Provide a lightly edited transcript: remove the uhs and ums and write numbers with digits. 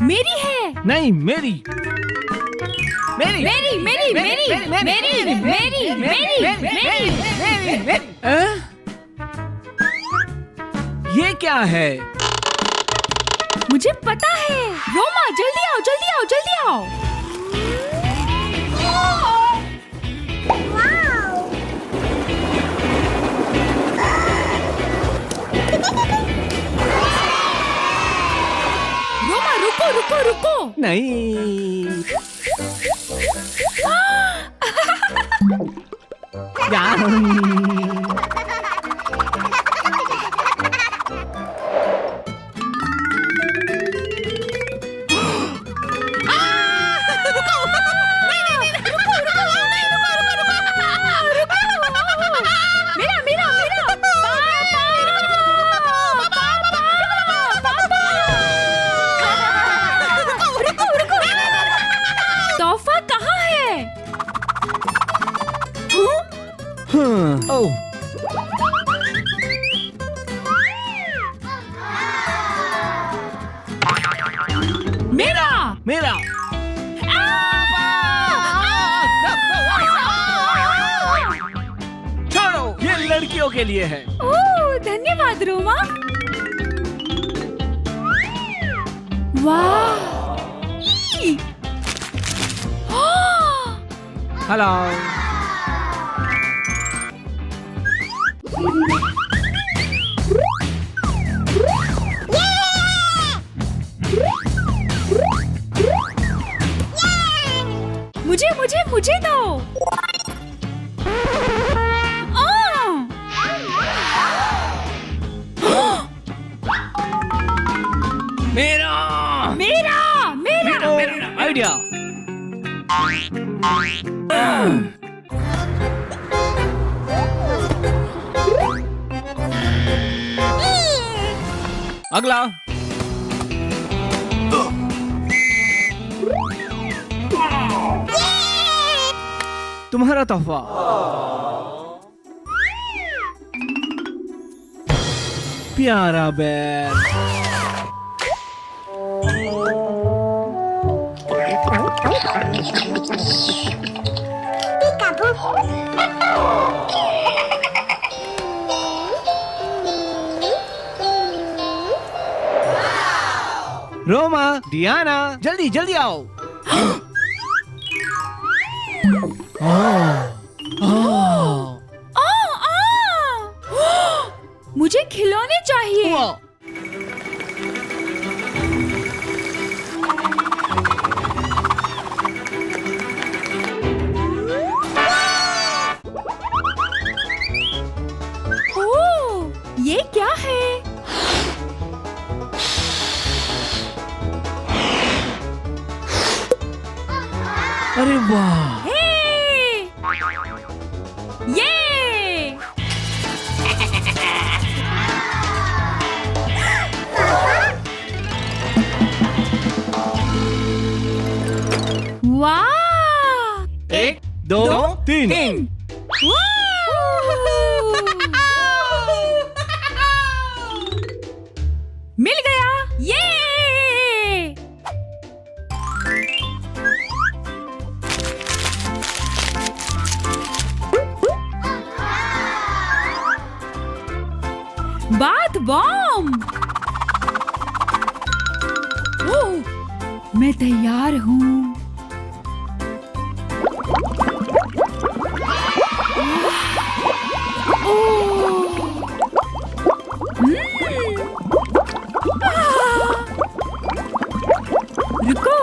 मेरी है। नहीं, मेरी। मेरी मेरी मेरी मेरी मेरी मेरी मेरी मेरी। ये क्या है? मुझे पता है। रोमा जल्दी आओ जल्दी आओ जल्दी आओ। रोमा रुको रुको रुको। नहीं। यार। तोहफा कहाँ है? ओह। मेरा मेरा। छोड़ो, ये लड़कियों के लिए है। ओह धन्यवाद रोमा। वाह। हेलो। मुझे मुझे मुझे दो। मेरा। मेरा मेरा मेरा आइडिया। अगला। तुम्हारा तोहफा। प्यारा बैग। रोमा, डियाना, जल्दी जल्दी आओ। मुझे खिलौने चाहिए। ओह, ये क्या है? अरे वाह। ये वाह। 1 2 3। मिल गया। ये बात बॉम्ब। ओह मैं तैयार हूँ। रुको।